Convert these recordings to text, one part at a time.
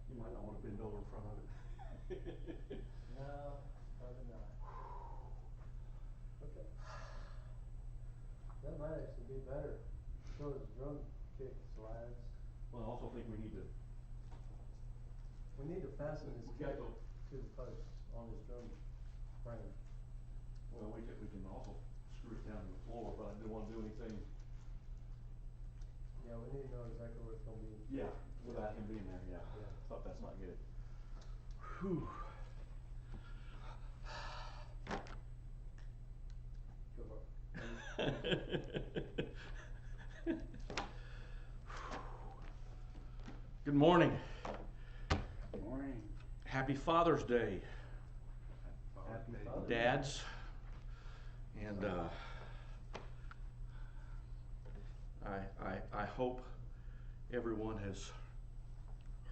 You might not want to bend over in front of it. No, probably not. Okay. That might actually be better. So his drum kick slides. Well, I also think we need to. We need to fasten his We kick got to the post on his drum frame. Well, we can also screw it down to the floor, but I didn't want to do anything. Yeah, we need to know exactly where it's gonna be. Yeah, without him being there, yeah. Yeah. Thought that's not good. Whew. Go for it. Good morning. Good morning. Happy Father's Day, Happy Father's Day. dads. And I hope everyone has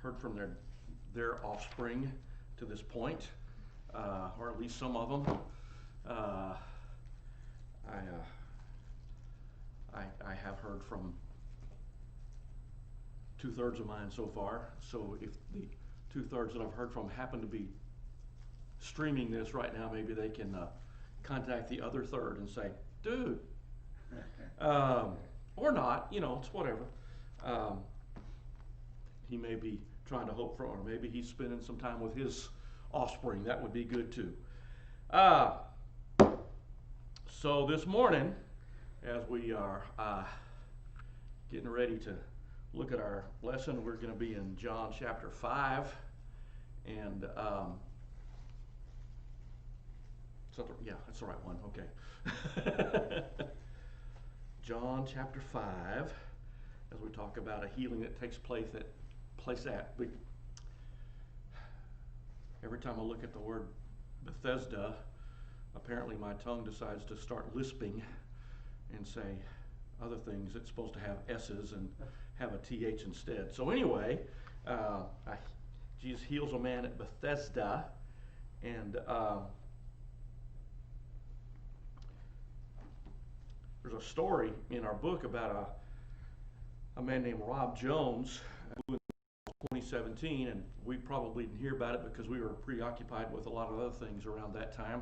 heard from their offspring to this point, or at least some of them. I have heard from 2/3 of mine so far. So if the 2/3 that I've heard from happen to be streaming this right now, maybe they can contact the other third and say, dude, or not, it's whatever. He may be trying to hope for, or maybe he's spending some time with his offspring. That would be good too. So this morning, as we are getting ready to look at our lesson, we're going to be in John chapter 5. And yeah, that's the right one. Okay. John chapter 5, as we talk about a healing that takes place at. Every time I look at the word Bethesda, apparently my tongue decides to start lisping and say other things. It's supposed to have S's and have a TH instead. So anyway, Jesus heals a man at Bethesda, and there's a story in our book about a man named Rob Jones who in 2017, and we probably didn't hear about it because we were preoccupied with a lot of other things around that time.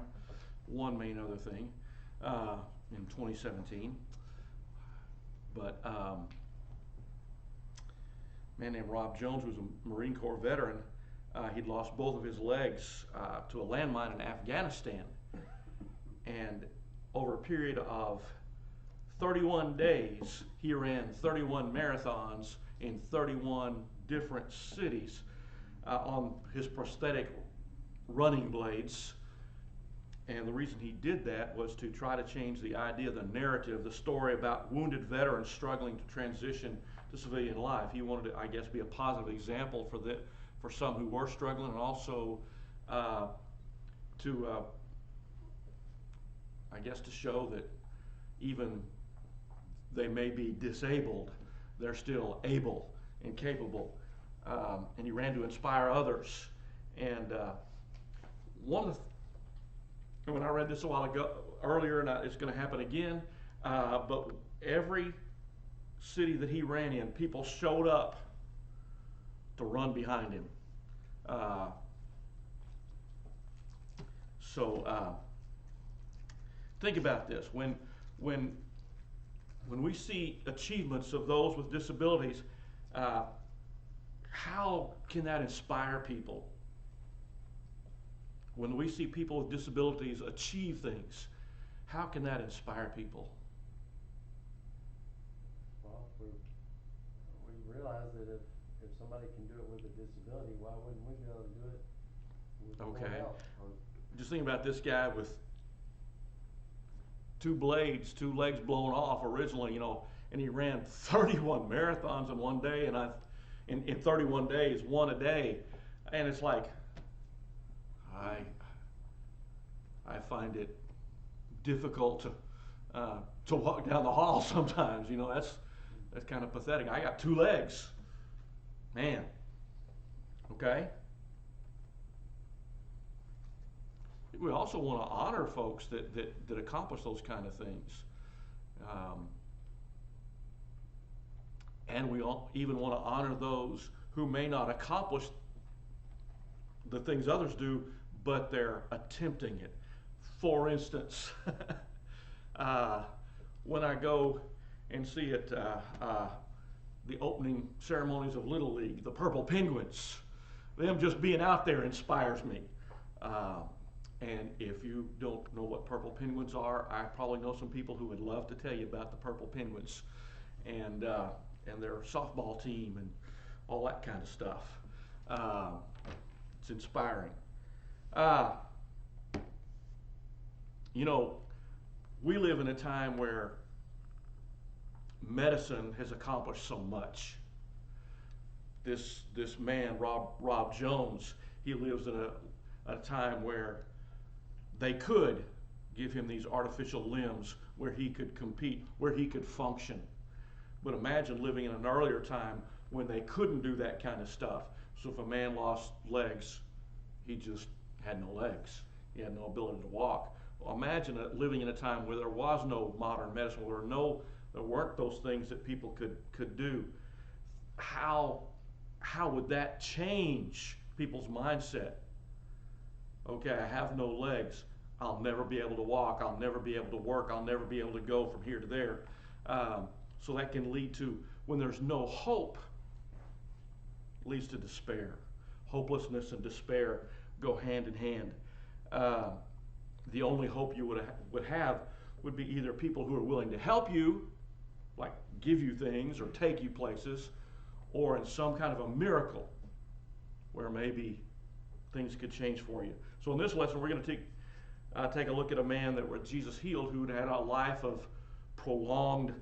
One main other thing in 2017. But a man named Rob Jones was a Marine Corps veteran. He'd lost both of his legs to a landmine in Afghanistan. And over a period of 31 days, he ran 31 marathons in 31 different cities on his prosthetic running blades. And the reason he did that was to try to change the idea, the narrative, the story about wounded veterans struggling to transition to civilian life. He wanted to, I guess, be a positive example for some who were struggling, and also to show that even they may be disabled, they're still able and capable. And he ran to inspire others. And when I read this a while ago, earlier, and it's going to happen again, but every city that he ran in, people showed up to run behind him. So think about this. When we see achievements of those with disabilities, how can that inspire people? When we see people with disabilities achieve things, how can that inspire people? Well, we realize that if somebody can do it with a disability, why wouldn't we be able to do it with someone else? Just think about this guy with two legs blown off originally, and he ran 31 marathons in one day, and in 31 days, one a day, and it's like, I find it difficult to walk down the hall sometimes. That's kind of pathetic. I got two legs, man. Okay. We also want to honor folks that accomplish those kind of things. And we even want to honor those who may not accomplish the things others do, but they're attempting it. For instance, when I go and see it, the opening ceremonies of Little League, the Purple Penguins, them just being out there inspires me. And if you don't know what Purple Penguins are, I probably know some people who would love to tell you about the Purple Penguins and their softball team and all that kind of stuff. It's inspiring. You know, we live in a time where medicine has accomplished so much. This man, Rob Jones, he lives in a time where they could give him these artificial limbs where he could compete, where he could function. But imagine living in an earlier time when they couldn't do that kind of stuff. So if a man lost legs, he just had no legs. He had no ability to walk. Well, imagine living in a time where there was no modern medicine, where there weren't those things that people could do. How would that change people's mindset? Okay, I have no legs. I'll never be able to walk. I'll never be able to work. I'll never be able to go from here to there. So that can lead to, when there's no hope, leads to despair. Hopelessness and despair go hand in hand. The only hope you would have would be either people who are willing to help you, like give you things or take you places, or in some kind of a miracle where maybe things could change for you. So in this lesson, we're going to take a look at a man that Jesus healed who had a life of prolonged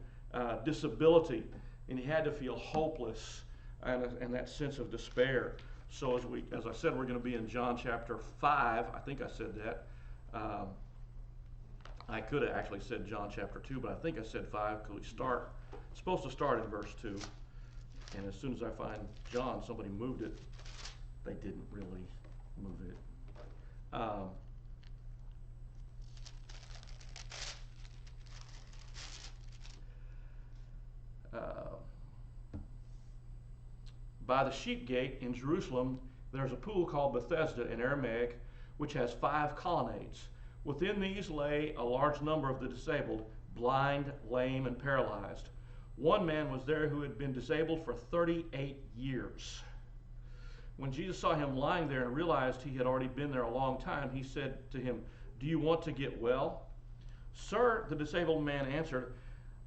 disability, and he had to feel hopeless and that sense of despair. So as I said, we're going to be in John chapter 5. I think I said that. I could have actually said John chapter 2, but I think I said 5 because it's supposed to start in verse 2. And as soon as I find John, somebody moved it. They didn't really move it. By the sheep gate in Jerusalem, there's a pool called Bethesda in Aramaic, which has 5 colonnades. Within these lay a large number of the disabled, blind, lame, and paralyzed. One man was there who had been disabled for 38 years. When Jesus saw him lying there and realized he had already been there a long time, he said to him, "Do you want to get well?" "Sir," the disabled man answered,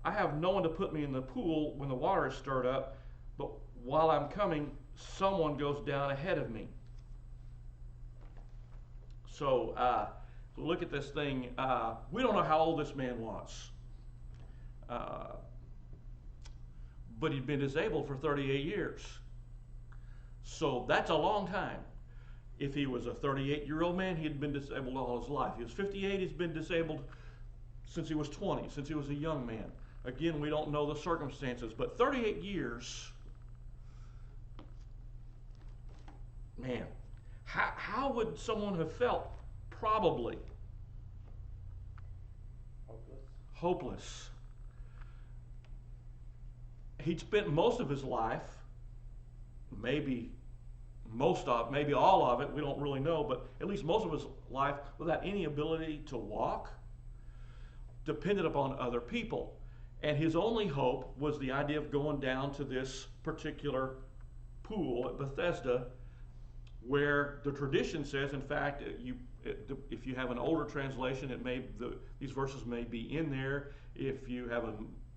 "I have no one to put me in the pool when the water is stirred up, but while I'm coming, someone goes down ahead of me." So look at this thing. We don't know how old this man was. But he'd been disabled for 38 years. So that's a long time. If he was a 38-year-old man, he'd been disabled all his life. He was 58, he's been disabled since he was 20, since he was a young man. Again, we don't know the circumstances, but 38 years, man, how would someone have felt? Probably hopeless. He'd spent most of his life, maybe all of it, we don't really know, but at least most of his life without any ability to walk, dependent upon other people. And his only hope was the idea of going down to this particular pool at Bethesda, where the tradition says, in fact, if you have an older translation, these verses may be in there. If you have a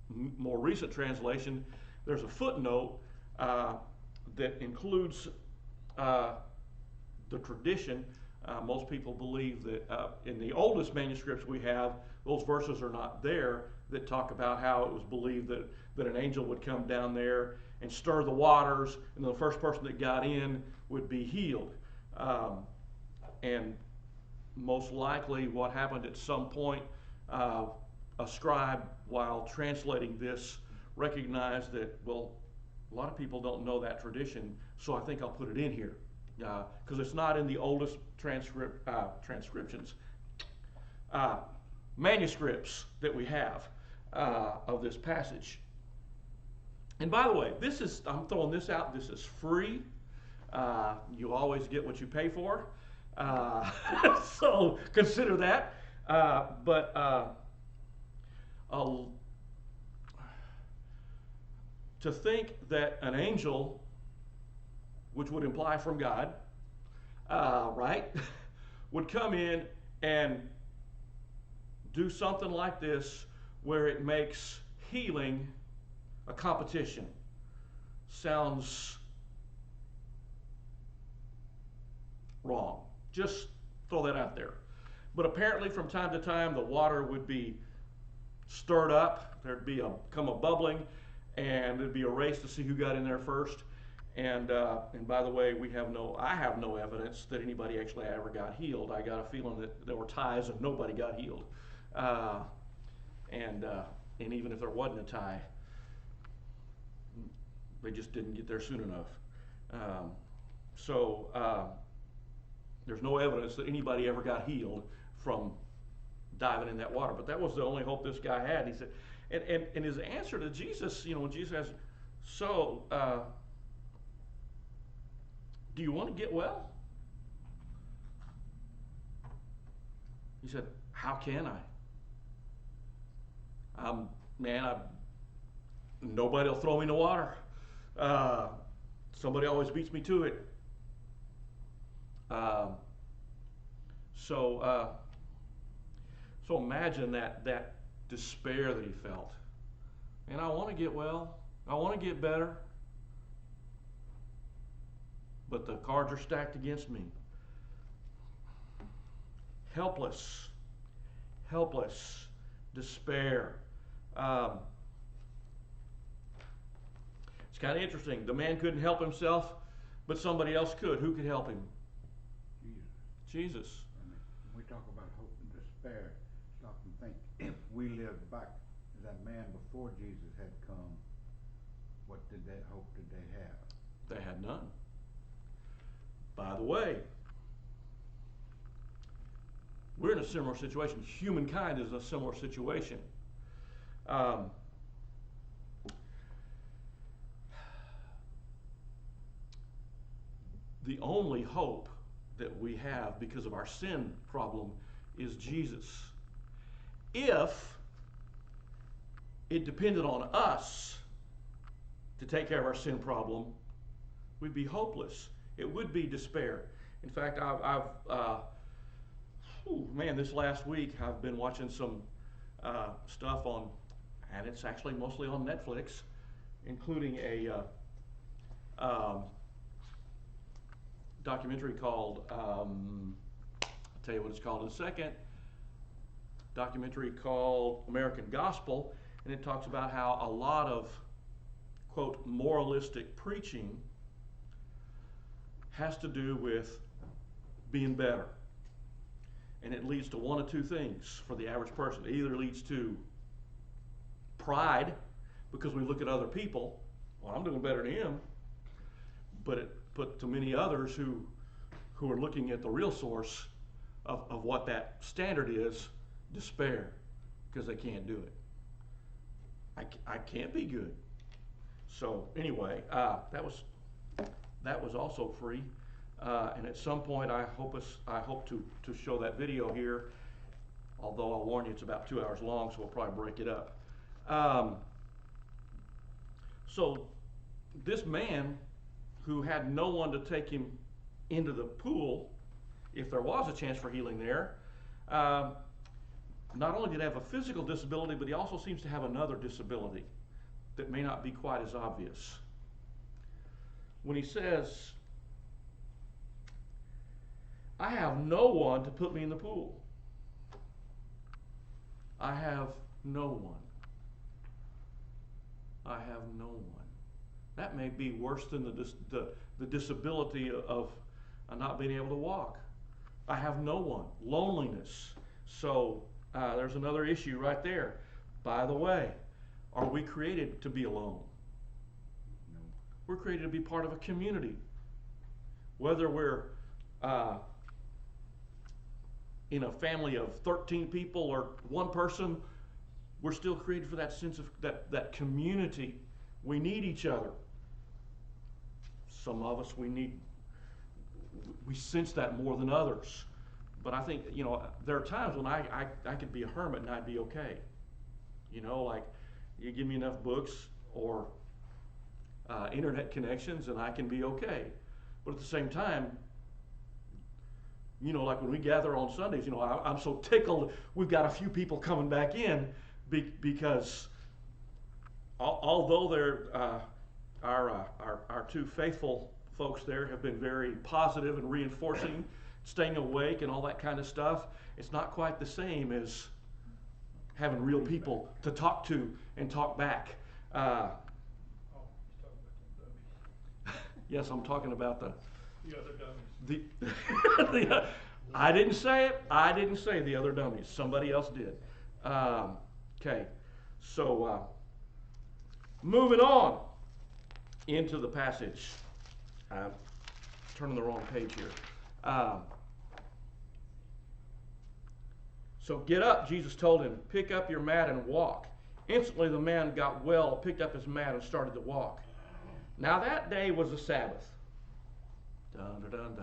more recent translation, there's a footnote that includes the tradition. Most people believe that in the oldest manuscripts we have, those verses are not there that talk about how it was believed that an angel would come down there and stir the waters, and the first person that got in would be healed. And most likely what happened at some point, a scribe, while translating this, recognized that, well, a lot of people don't know that tradition, so I think I'll put it in here. Because it's not in the oldest manuscripts that we have of this passage. And by the way, I'm throwing this out, this is free. You always get what you pay for. So consider that. But to think that an angel, which would imply from God, right, would come in and do something like this where it makes healing a competition sounds wrong. Just throw that out there. But apparently from time to time the water would be stirred up, there'd be come a bubbling, and there'd be a race to see who got in there first. And by the way, I have no evidence that anybody actually ever got healed. I got a feeling that there were ties and nobody got healed. And even if there wasn't a tie, they just didn't get there soon enough. There's no evidence that anybody ever got healed from diving in that water. But that was the only hope this guy had. And he said, and his answer to Jesus, when Jesus asked, so, do you want to get well? He said, how can I? Nobody will throw me in the water. Somebody always beats me to it. So imagine that despair that he felt. And I want to get well. I want to get better. But the cards are stacked against me. Helpless, despair. It's kind of interesting. The man couldn't help himself, but somebody else could. Who could help him? Jesus. And when we talk about hope and despair, stop and think, if we lived back as that man before Jesus had come, what hope did they have? They had none. By the way, we're in a similar situation. Humankind is in a similar situation. The only hope that we have because of our sin problem is Jesus. If it depended on us to take care of our sin problem, we'd be hopeless. It would be despair. In fact, this last week I've been watching some stuff on, and it's actually mostly on Netflix, including a documentary called, I'll tell you what it's called in a second, documentary called American Gospel, and it talks about how a lot of, quote, moralistic preaching has to do with being better. And it leads to one of two things for the average person. It either leads to pride, because we look at other people, well, I'm doing better than him, but to many others who are looking at the real source of what that standard is, despair, because they can't do it. I can't be good. So anyway, that was also free. And at some point, I hope to show that video here. Although I'll warn you, it's about 2 hours long, so we'll probably break it up. So this man, who had no one to take him into the pool, if there was a chance for healing there, not only did he have a physical disability, but he also seems to have another disability that may not be quite as obvious. When he says, I have no one to put me in the pool. I have no one. I have no one. That may be worse than the disability of not being able to walk. I have no one. Loneliness. So there's another issue right there. By the way, are we created to be alone? No. We're created to be part of a community. Whether we're in a family of 13 people or one person, we're still created for that sense of that community. We need each other. Some of us, we need we sense that more than others. But I think, there are times when I could be a hermit and I'd be okay. Like you give me enough books or internet connections and I can be okay. But at the same time, like when we gather on Sundays, I'm so tickled we've got a few people coming back in because although they're our two faithful folks there have been very positive and reinforcing, staying awake and all that kind of stuff, it's not quite the same as having real people to talk to and talk back. Yes, I'm talking about the other dummies. I didn't say it. I didn't say the other dummies. Somebody else did. Okay, so moving on into the passage. I'm turning the wrong page here. So get up, Jesus told him, pick up your mat and walk. Instantly the man got well, picked up his mat and started to walk. Now that day was the Sabbath. Dun, dun, dun,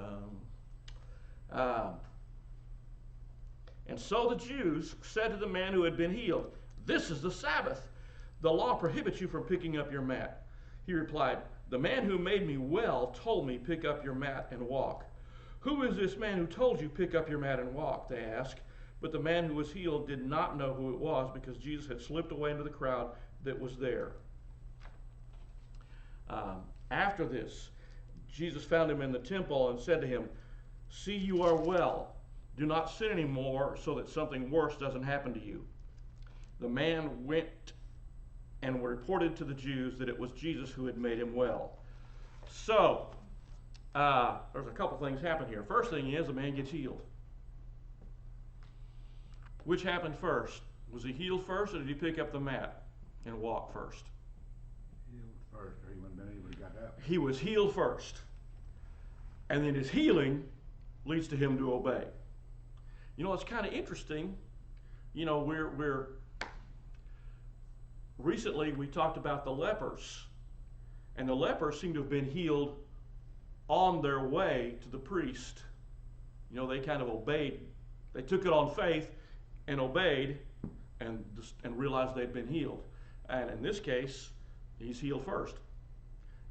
dun. And so the Jews said to the man who had been healed, this is the Sabbath. The law prohibits you from picking up your mat. He replied, the man who made me well told me, pick up your mat and walk. Who is this man who told you, pick up your mat and walk? They asked. But the man who was healed did not know who it was because Jesus had slipped away into the crowd that was there. After this, Jesus found him in the temple and said to him, see, you are well. Do not sin anymore so that something worse doesn't happen to you. The man went and reported to the Jews that it was Jesus who had made him well. So, there's a couple things happen here. First thing is, the man gets healed. Which happened first? Was he healed first, or did he pick up the mat and walk first? Healed first, or he wouldn't have been able to get up. He was healed first. And then his healing leads to him to obey. It's kind of interesting. Recently we talked about the lepers. And the lepers seem to have been healed on their way to the priest. They kind of obeyed. They took it on faith and obeyed and realized they'd been healed. And in this case, he's healed first.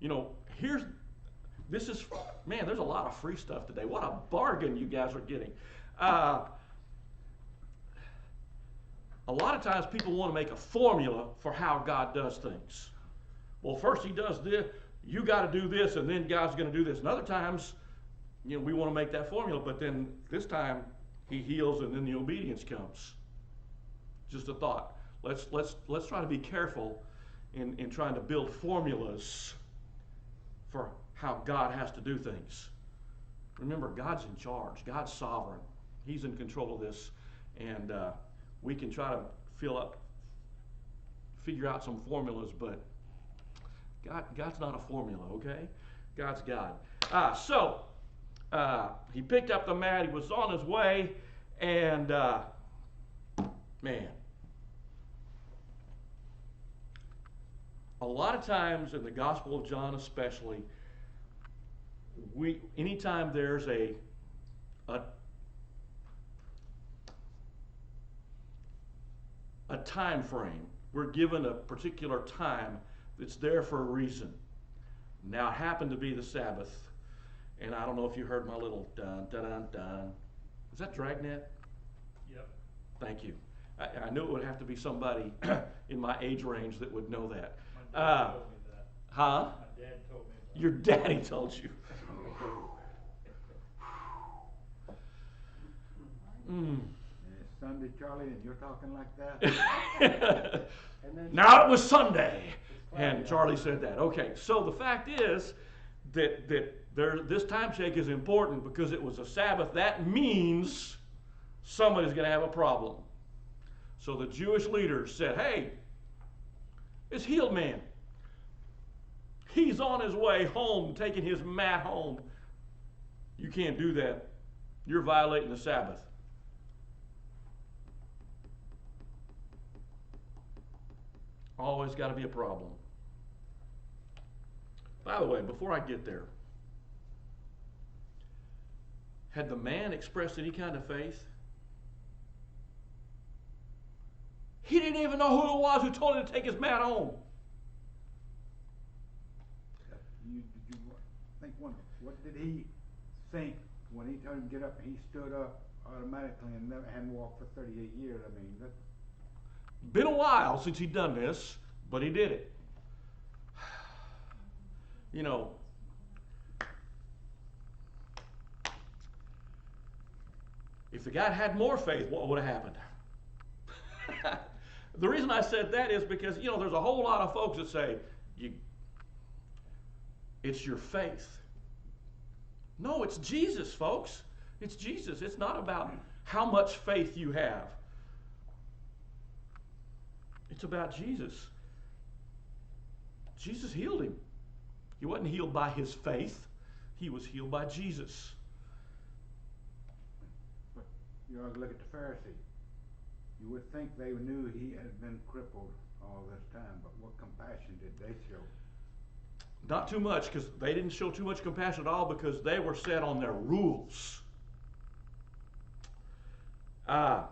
There's a lot of free stuff today. What a bargain you guys are getting. A lot of times people want to make a formula for how God does things. Well, first he does this, you got to do this, and then God's going to do this. And other times, we want to make that formula, but then this time he heals and then the obedience comes. Just a thought. Let's try to be careful in trying to build formulas for how God has to do things. Remember, God's in charge. God's sovereign. He's in control of this. And we can try to figure out some formulas, but God's not a formula, okay? God's God. So he picked up the mat. He was on his way, and a lot of times in the Gospel of John especially, anytime there's a time frame, we're given a particular time that's there for a reason. Now it happened to be the Sabbath, and I don't know if you heard my little dun dun dun dun. Is that Dragnet? Yep. Thank you. I knew it would have to be somebody in my age range that would know that. My dad told me that. Huh? My dad told me that. Your daddy told you. It's Sunday, Charlie, and you're talking like that? And then Now it was Sunday, and Charlie said that. Okay, so the fact is that this time check is important because it was a Sabbath. That means somebody's going to have a problem. So the Jewish leaders said, hey, this healed man, he's on his way home, taking his mat home. You can't do that. You're violating the Sabbath. Always got to be a problem. By the way, before I get there, had the man expressed any kind of faith? He didn't even know who it was who told him to take his mat home. Did you think what did he think when he told him to get up and he stood up automatically and never hadn't walked for 38 years? I mean, that. Been a while since he'd done this, but he did it. You know, if the guy had more faith, what would have happened? The reason I said that is because, you know, there's a whole lot of folks that say, it's your faith. No, it's Jesus, folks. It's Jesus. It's not about how much faith you have. It's about Jesus. Jesus healed him. He wasn't healed by his faith. He was healed by Jesus. But you ought to look at the Pharisee. You would think they knew he had been crippled all this time, but what compassion did they show? Not too much, because they didn't show too much compassion at all because they were set on their rules. Now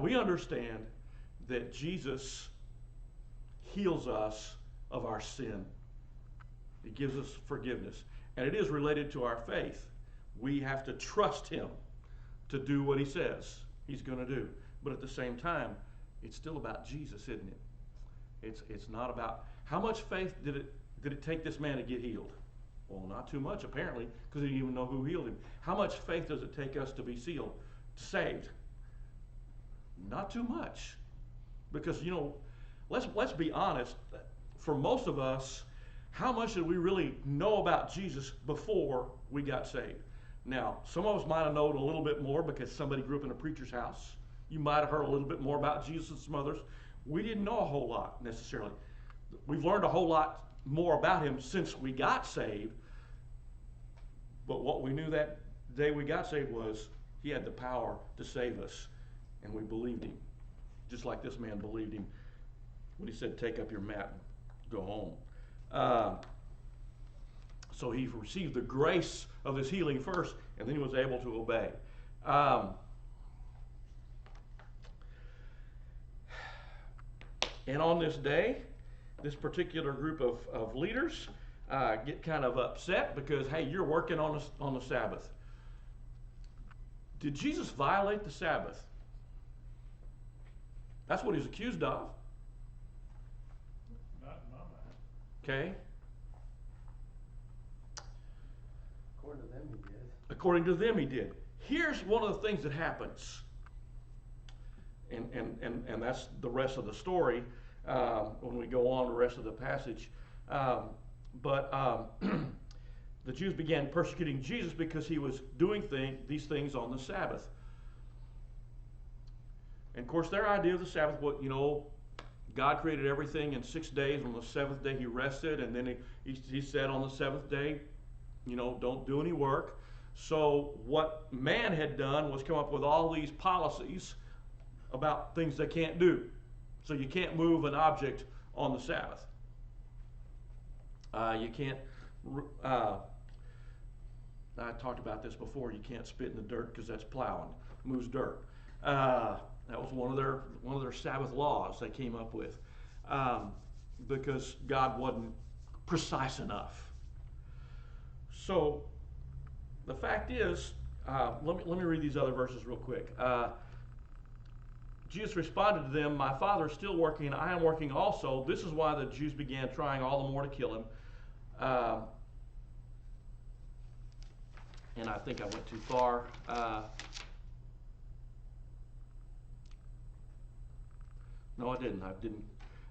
we understand that Jesus heals us of our sin. He gives us forgiveness. And it is related to our faith. We have to trust him to do what he says he's going to do. But at the same time, it's still about Jesus, isn't it? It's not about how much faith did it take this man to get healed? Well, not too much apparently, because he didn't even know who healed him. How much faith does it take us to be saved? Not too much. Because, you know, let's be honest, for most of us, how much did we really know about Jesus before we got saved? Now, some of us might have known a little bit more because somebody grew up in a preacher's house. You might have heard a little bit more about Jesus than some others. We didn't know a whole lot necessarily. We've learned a whole lot more about him since we got saved. But what we knew that day we got saved was he had the power to save us. And we believed him. Just like this man believed him when he said, take up your mat and go home. So he received the grace of his healing first, and then he was able to obey. And on this day, this particular group of leaders get kind of upset because, hey, you're working on the Sabbath. Did Jesus violate the Sabbath? That's what he's accused of. Not in my mind. Okay? According to them, he did. According to them, he did. Here's one of the things that happens. And that's the rest of the story when we go on the rest of the passage. But the Jews began persecuting Jesus because he was doing these things on the Sabbath. And of course, their idea of the Sabbath, God created everything in 6 days. On the seventh day, he rested, and then he said on the seventh day, don't do any work. So what man had done was come up with all these policies about things they can't do. So you can't move an object on the Sabbath. You can't. I talked about this before. You can't spit in the dirt because that's plowing. Moves dirt. That was one of their Sabbath laws they came up with because God wasn't precise enough. So the fact is, let me read these other verses real quick. Jesus responded to them, "My Father is still working, and I am working also. This is why the Jews began trying all the more to kill him." And I think I went too far. No, I didn't.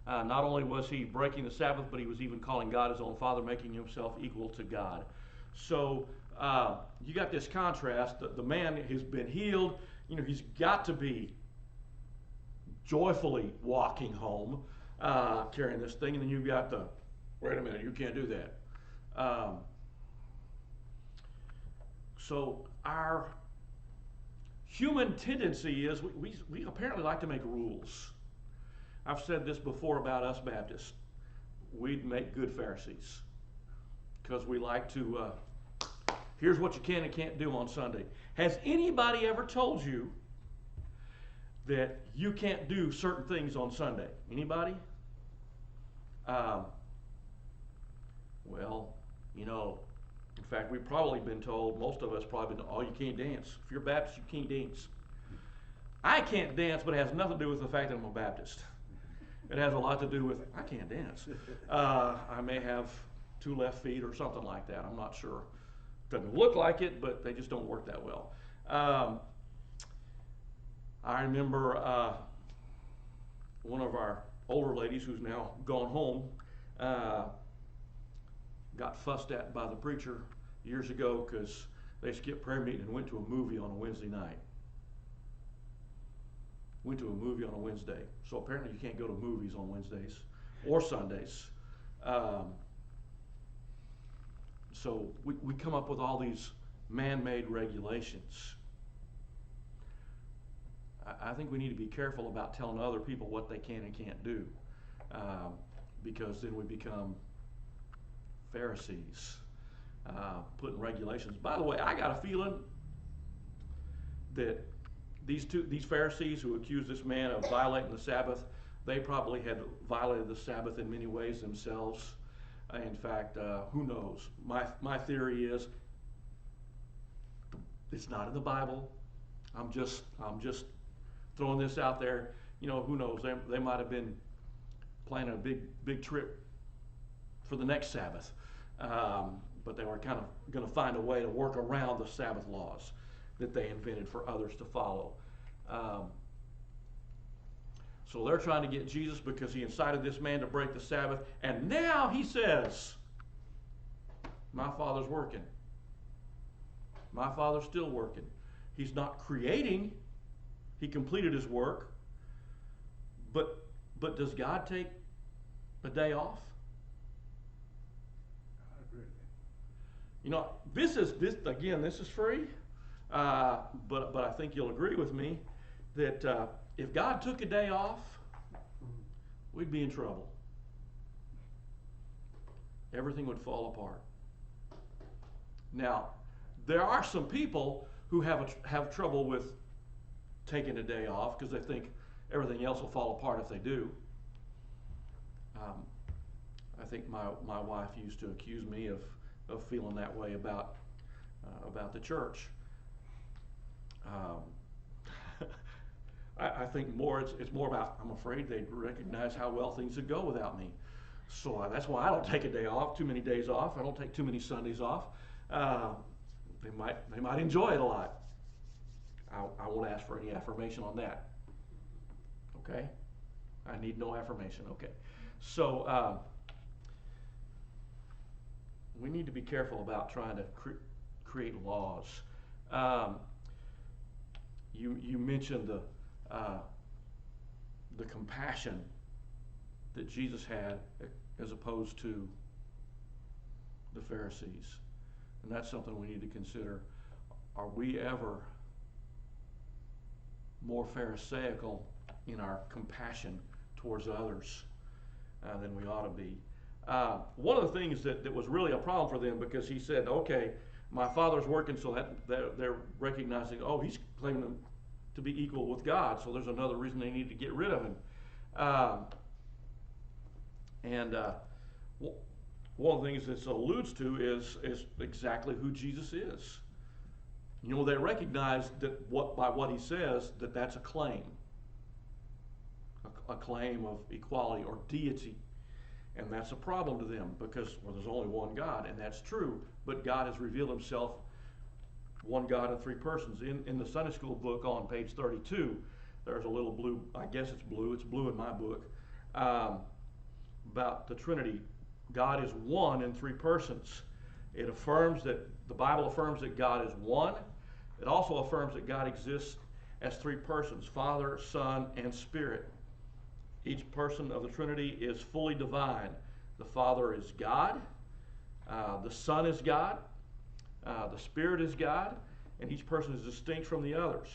Not only was he breaking the Sabbath, but he was even calling God his own Father, making himself equal to God. So you got this contrast. The man has been healed. He's got to be joyfully walking home, carrying this thing, and then you've got wait a minute, you can't do that. So our human tendency is we apparently like to make rules. I've said this before about us Baptists. We'd make good Pharisees because we like to Here's what you can and can't do on Sunday. Has anybody ever told you that you can't do certain things on Sunday? Anybody? Well, you know, in fact, we've probably been told, most of us probably been, oh, you can't dance. If you're a Baptist, you can't dance. I can't dance, but it has nothing to do with the fact that I'm a Baptist. It has a lot to do with, I can't dance. I may have 2 left feet or something like that. I'm not sure. Doesn't look like it, but they just don't work that well. I remember one of our older ladies who's now gone home got fussed at by the preacher years ago because they skipped prayer meeting and went to a movie on a Wednesday night. Went to a movie on a Wednesday. So apparently you can't go to movies on Wednesdays or Sundays. So we come up with all these man-made regulations. I think we need to be careful about telling other people what they can and can't do, because then we become Pharisees, putting regulations. By the way, I got a feeling that these Pharisees who accused this man of violating the Sabbath, they probably had violated the Sabbath in many ways themselves. In fact, who knows? My theory is it's not in the Bible. I'm just throwing this out there. You know, who knows? They might have been planning a big trip for the next Sabbath, but they were kind of going to find a way to work around the Sabbath laws that they invented for others to follow. So they're trying to get Jesus because he incited this man to break the Sabbath, and now he says, my Father's working. My Father's still working. He's not creating. He completed his work. But does God take a day off? You know, this is free, but I think you'll agree with me that if God took a day off, we'd be in trouble. Everything would fall apart. Now, there are some people who have trouble with taking a day off because they think everything else will fall apart if they do. I think my wife used to accuse me of feeling that way about the church. I think it's more about, I'm afraid they'd recognize how well things would go without me. So that's why I don't take a day off, too many days off. I don't take too many Sundays off. They might enjoy it a lot. I won't ask for any affirmation on that. Okay? I need no affirmation. Okay. So we need to be careful about trying to create laws. You mentioned the compassion that Jesus had as opposed to the Pharisees. And that's something we need to consider. Are we ever more Pharisaical in our compassion towards others than we ought to be? One of the things that was really a problem for them, because he said, okay, my Father's working, so that they're recognizing, oh, he's claiming to be equal with God, so there's another reason they need to get rid of him. One of the things this alludes to is exactly who Jesus is. You know, they recognize that by what he says, that's a claim of equality or deity. And that's a problem to them because, well, there's only one God, and that's true, but God has revealed himself one God in 3 persons. In the Sunday school book on page 32, there's a little blue, I guess it's blue in my book, about the Trinity. God is one in 3 persons. It affirms that, the Bible affirms that God is one. It also affirms that God exists as 3 persons, Father, Son, and Spirit. Each person of the Trinity is fully divine. The Father is God, the Son is God, the Spirit is God, and each person is distinct from the others.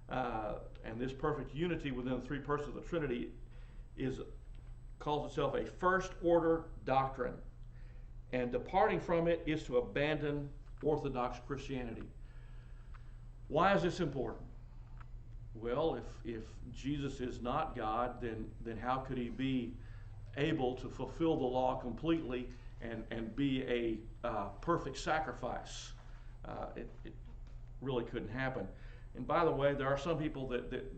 And this perfect unity within the 3 persons of the Trinity calls itself a first order doctrine. And departing from it is to abandon Orthodox Christianity. Why is this important? Well, if Jesus is not God, then how could he be able to fulfill the law completely and be a perfect sacrifice? It really couldn't happen. And by the way, there are some people that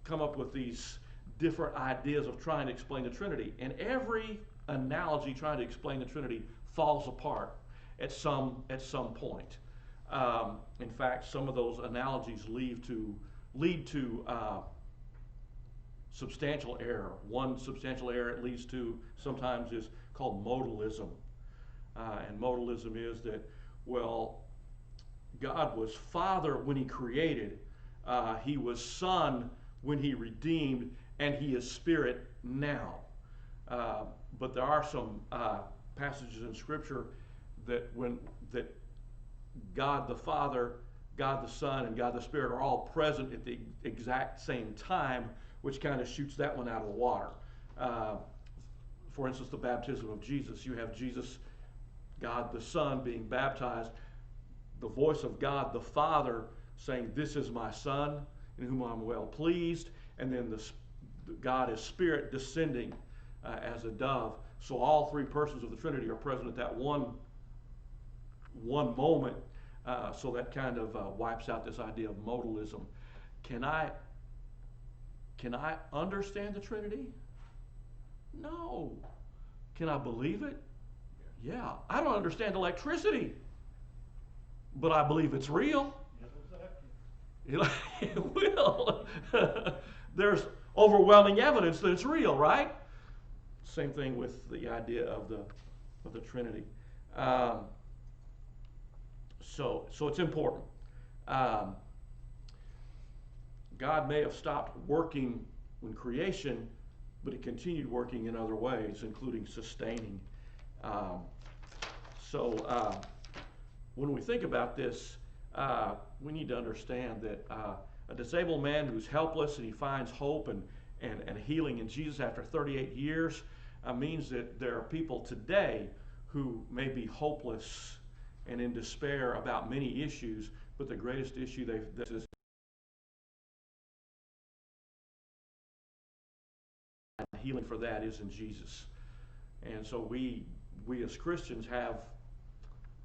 come up with these different ideas of trying to explain the Trinity. And every analogy trying to explain the Trinity falls apart at some point. In fact, some of those analogies lead to substantial error. One substantial error it leads to sometimes is called modalism. And modalism is that, well, God was Father when he created, he was Son when he redeemed, and he is Spirit now. But there are some passages in Scripture that God the Father, God the Son, and God the Spirit are all present at the exact same time, which kind of shoots that one out of the water. For instance, the baptism of Jesus. You have Jesus, God the Son, being baptized, the voice of God the Father saying, "This is my Son, in whom I'm well pleased," and then God as Spirit descending as a dove. So all three persons of the Trinity are present at that one moment. So that kind of wipes out this idea of modalism. Can I understand the Trinity? No. Can I believe it? Yeah. I don't understand electricity, but I believe it's real. It will. There's overwhelming evidence that it's real, right? Same thing with the idea of the Trinity. So it's important. God may have stopped working in creation, but he continued working in other ways, including sustaining. When we think about this, we need to understand that a disabled man who's helpless and he finds hope and healing in Jesus after 38 years means that there are people today who may be hopeless and in despair about many issues, but the greatest issue this is healing for that is in Jesus. And so we as Christians have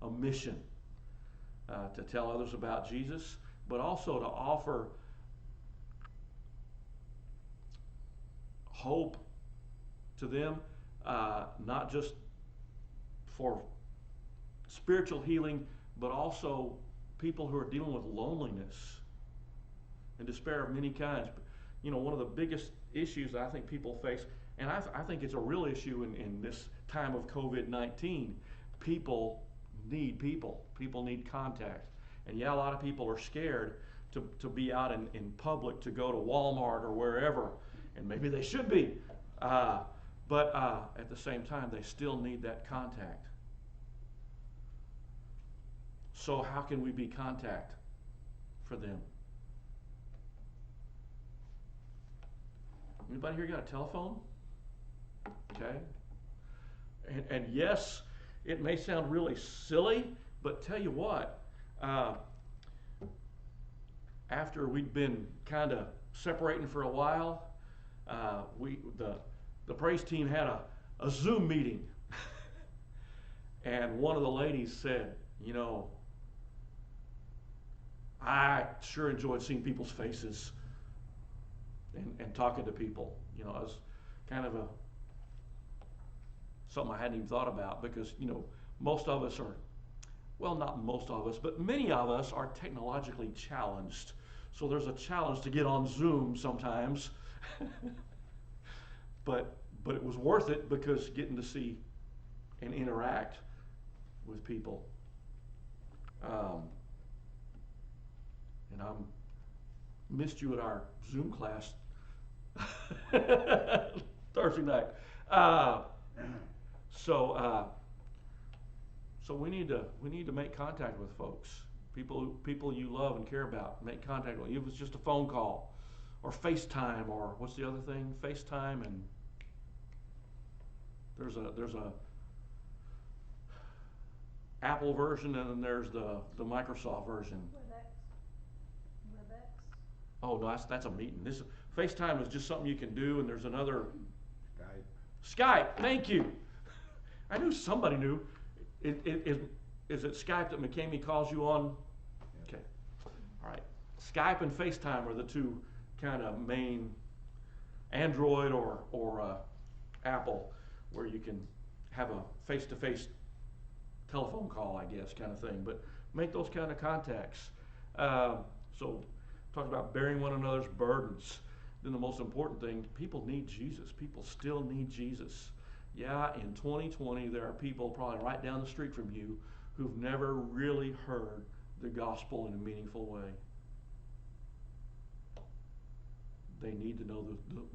a mission to tell others about Jesus, but also to offer hope to them, not just for spiritual healing, but also people who are dealing with loneliness and despair of many kinds. You know, one of the biggest issues I think people face, and I think it's a real issue in this time of COVID-19, people need people. People need contact. And yeah, a lot of people are scared to be out in public, to go to Walmart or wherever, and maybe they should be. But at the same time, they still need that contact. So how can we be contact for them? Anybody here got a telephone? Okay. And yes, it may sound really silly, but tell you what, after we'd been kind of separating for a while, the praise team had a Zoom meeting. And one of the ladies said, you know, I sure enjoyed seeing people's faces and talking to people. You know, it was kind of something I hadn't even thought about, because, you know, most of us are, well, not most of us, but many of us are technologically challenged. So there's a challenge to get on Zoom sometimes. But it was worth it, because getting to see and interact with people. And I missed you at our Zoom class Thursday night. So we need to make contact with folks, people you love and care about. Make contact with. If it's just a phone call, or FaceTime, or what's the other thing? FaceTime, and there's a Apple version, and then there's the Microsoft version. WebEx. Oh, no, that's a meeting. This FaceTime is just something you can do, and there's another Skype. Thank you. I knew somebody knew. Is it Skype that McCamey calls you on? Okay. All right. Skype and FaceTime are the two kind of main, Android or Apple, where you can have a face-to-face telephone call, I guess, kind of thing. But make those kind of contacts. So talk about bearing one another's burdens. Then the most important thing, people need Jesus. People still need Jesus. Yeah, in 2020, there are people probably right down the street from you who've never really heard the gospel in a meaningful way. They need to know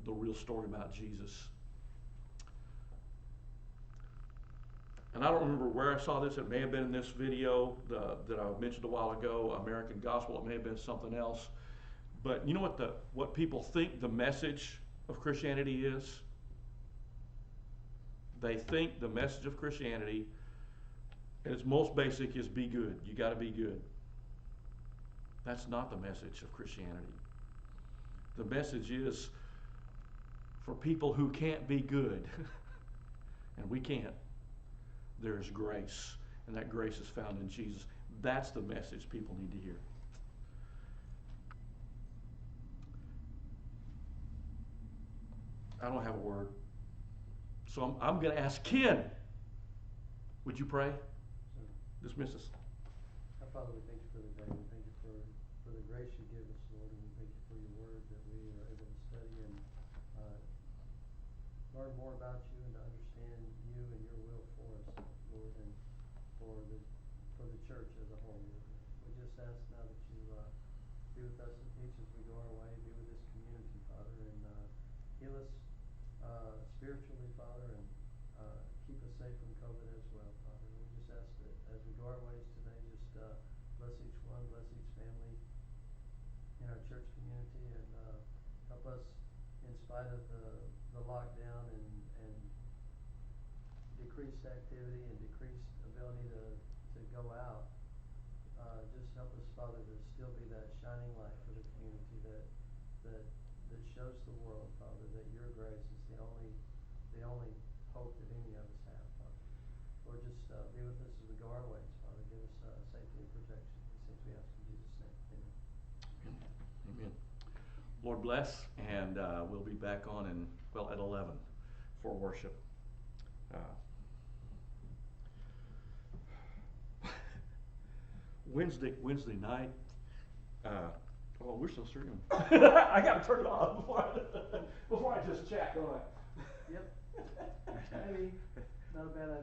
the real story about Jesus. And I don't remember where I saw this. It may have been in this video that I mentioned a while ago, American Gospel. It may have been something else. But you know what people think the message of Christianity is? They think the message of Christianity, at its most basic, is be good. You got to be good. That's not the message of Christianity. The message is for people who can't be good, and we can't, there is grace, and that grace is found in Jesus. That's the message people need to hear. I don't have a word. So I'm going to ask Ken. Would you pray? Sure. Dismiss us. Our Father, we thank you for the day. We thank you for the grace you give us, Lord, and we thank you for your word that we are able to study and learn more about you and to understand you and your will for us, Lord, and for the church as a whole, Lord. We just ask now that you be with us each as we go our way, be with this community, Father, and heal us spiritually, Father, and keep us safe from COVID as well, Father. We just ask that as we go our ways today, just bless each one, bless each family in our church community, and help us in spite of the lockdown and decreased activity and decreased ability to go out. Just help us, Father, to still be that shining light for the community that shows the world, Father, that your grace is the only hope that any of us have, Father. Lord, just be with us as we go our ways, Father. Give us safety and protection. These things we ask in Jesus' name. Amen. Amen. Lord bless, and we'll be back on at 11 for worship. Wednesday night. Oh, we're still streaming. I got to turn it off before I just chat, don't I? Yep. Maybe not a bad idea.